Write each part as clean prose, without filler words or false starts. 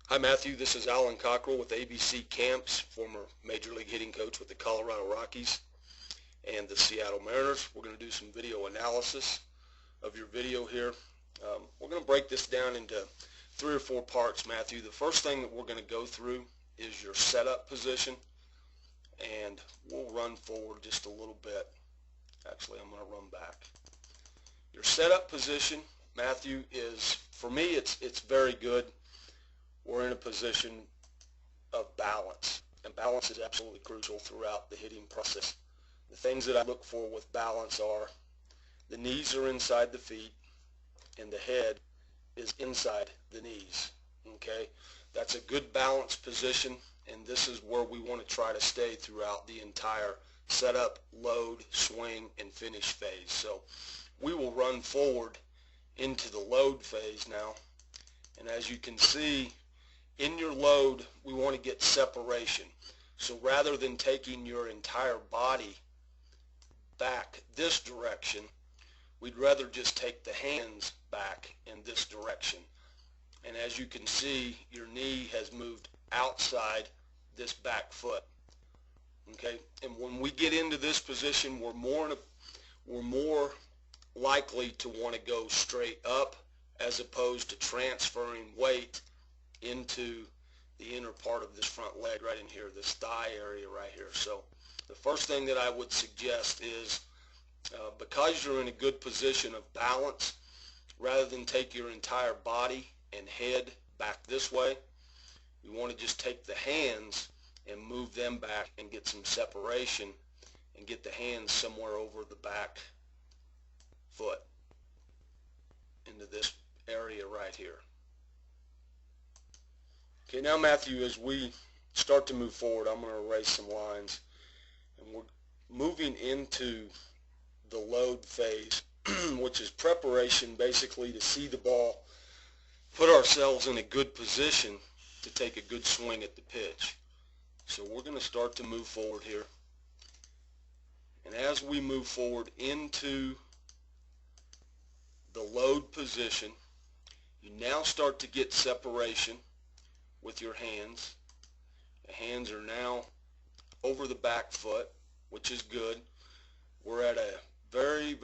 Hi Matthew, this is Alan Cockrell with ABC Camps, former Major League hitting coach with the Colorado Rockies and the Seattle Mariners. We're going to do some video analysis of your video here. We're going to break this down into 3 or 4 parts, Matthew. The first thing that we're going to go through is your setup position, and we'll run forward just a little bit. Actually, I'm going to run back. Your setup position, Matthew, is, for me, it's very good. We're in a position of balance, and balance is absolutely crucial throughout the hitting process. The things that I look for with balance are the knees are inside the feet and the head is inside the knees. Okay, that's a good balanced position, and this is where we want to try to stay throughout the entire setup, load, swing, and finish phase. So we will run forward into the load phase now, and as you can see, in your load, we want to get separation. So rather than taking your entire body back this direction, we'd rather just take the hands back in this direction. And as you can see, your knee has moved outside this back foot. Okay, and when we get into this position, we're more likely to want to go straight up as opposed to transferring weight into the inner part of this front leg right in here, this thigh area right here. So the first thing that I would suggest is because you're in a good position of balance, rather than take your entire body and head back this way, you want to just take the hands and move them back and get some separation and get the hands somewhere over the back foot into this area right here. Okay, now Matthew, as we start to move forward, I'm going to erase some lines, and we're moving into the load phase, which is preparation basically to see the ball, put ourselves in a good position to take a good swing at the pitch. So we're going to start to move forward here, and as we move forward into the load position, you now start to get separation with your hands. The hands are now over the back foot, which is good. We're at a very,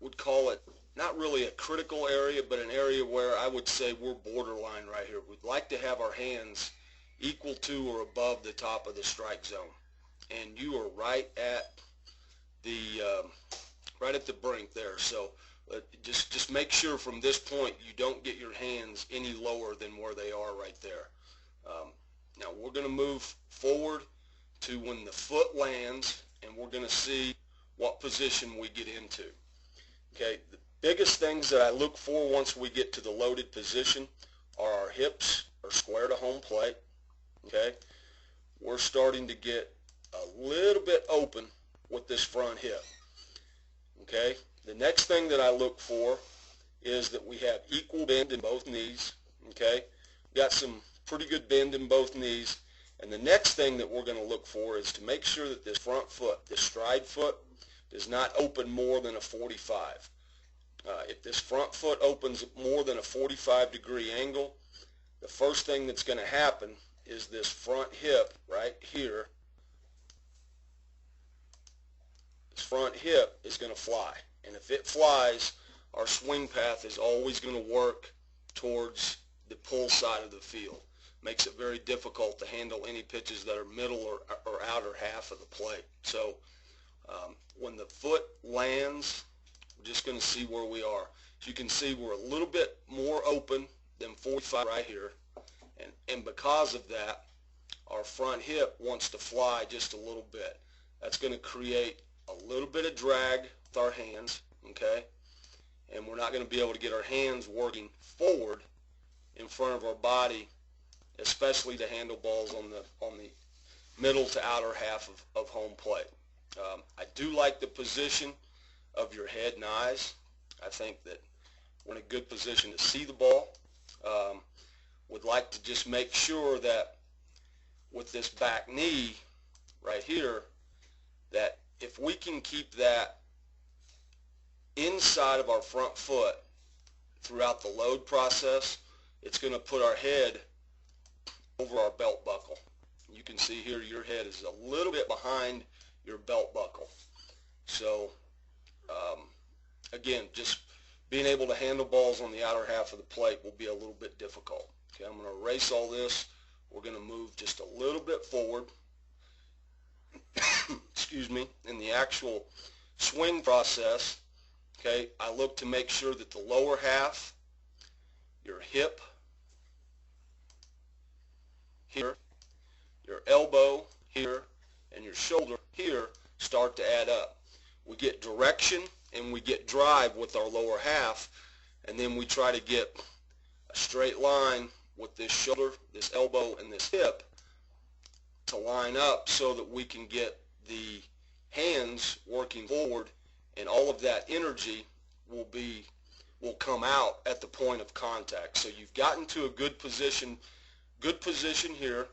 would call it not really a critical area, but an area where I would say we're borderline right here. We'd like to have our hands equal to or above the top of the strike zone, and you are right at the brink there. So just make sure from this point you don't get your hands any lower than where they are right there. Now we're going to move forward to when the foot lands, and we're going to see what position we get into. Okay, the biggest things that I look for once we get to the loaded position are our hips are square to home plate. Okay, we're starting to get a little bit open with this front hip. Okay, the next thing that I look for is that we have equal bend in both knees. Okay, got some pretty good bend in both knees. And the next thing that we're going to look for is to make sure that this front foot, this stride foot, does not open more than a 45. If this front foot opens more than a 45-degree angle, the first thing that's going to happen is this front hip right here, this front hip is going to fly. And if it flies, our swing path is always going to work towards the pull side of the field. Makes it very difficult to handle any pitches that are middle or outer half of the plate. So when the foot lands, we're just going to see where we are. As you can see, we're a little bit more open than 45 right here. And because of that, our front hip wants to fly just a little bit. That's going to create a little bit of drag with our hands, okay? And we're not going to be able to get our hands working forward in front of our body, especially to handle balls on the middle to outer half of home plate. I do like the position of your head and eyes. I think that we're in a good position to see the ball. Would like to just make sure that with this back knee right here, that if we can keep that inside of our front foot throughout the load process, it's going to put our head over our belt buckle. You can see here your head is a little bit behind your belt buckle. So again, just being able to handle balls on the outer half of the plate will be a little bit difficult. Okay, I'm going to erase all this. We're going to move just a little bit forward. Excuse me. In the actual swing process, okay, I look to make sure that the lower half, your hip here, your elbow here, and your shoulder here start to add up. We get direction and we get drive with our lower half, and then we try to get a straight line with this shoulder, this elbow, and this hip to line up so that we can get the hands working forward, and all of that energy will come out at the point of contact. So you've gotten to a good position here.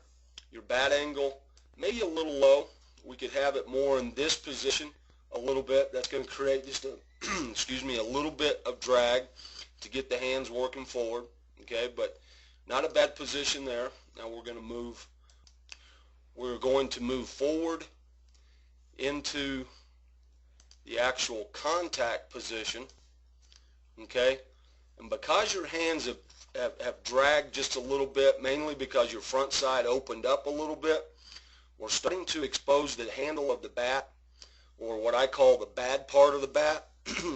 Your bat angle maybe a little low. We could have it more in this position a little bit. That's going to create just a excuse me, a little bit of drag to get the hands working forward. Okay, but not a bad position there. Now we're going to move forward into the actual contact position. Okay, and because your hands have dragged just a little bit, mainly because your front side opened up a little bit, we're starting to expose the handle of the bat, or what I call the bad part of the bat,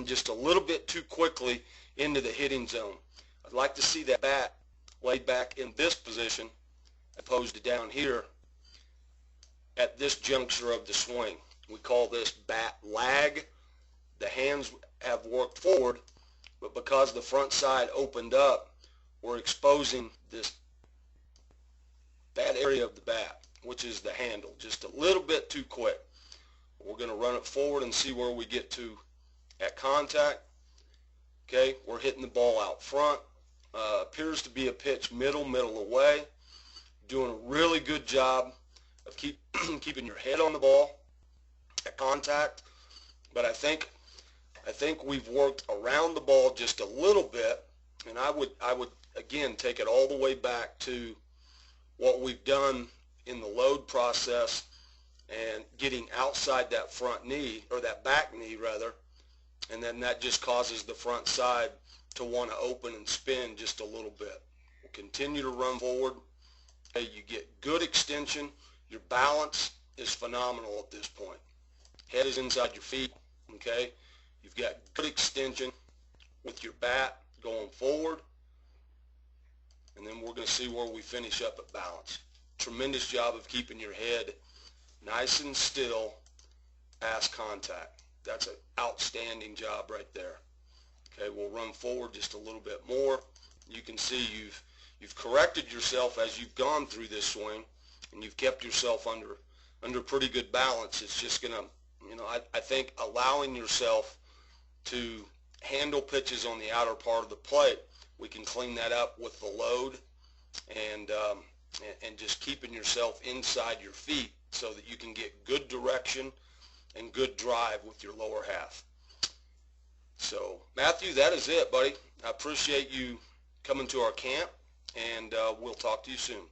just a little bit too quickly into the hitting zone. I'd like to see that bat laid back in this position opposed to down here at this juncture of the swing. We call this bat lag. The hands have worked forward, but because the front side opened up, we're exposing this bad area of the bat, which is the handle, just a little bit too quick. We're going to run it forward and see where we get to at contact. Okay, we're hitting the ball out front. Appears to be a pitch middle away. Doing a really good job of keeping your head on the ball at contact. But I think we've worked around the ball just a little bit, and I would again take it all the way back to what we've done in the load process and getting outside that front knee, or that back knee rather, and then that just causes the front side to want to open and spin just a little bit. We'll continue to run forward. Okay, you get good extension. Your balance is phenomenal at this point. Head is inside your feet. Okay, you've got good extension with your bat going forward, and then we're going to see where we finish up at balance. Tremendous job of keeping your head nice and still past contact. That's an outstanding job right there. Okay, we'll run forward just a little bit more. You can see you've corrected yourself as you've gone through this swing, and you've kept yourself under pretty good balance. It's just going to, I think allowing yourself to handle pitches on the outer part of the plate, we can clean that up with the load and just keeping yourself inside your feet so that you can get good direction and good drive with your lower half. So, Matthew, that is it, buddy. I appreciate you coming to our camp, and we'll talk to you soon.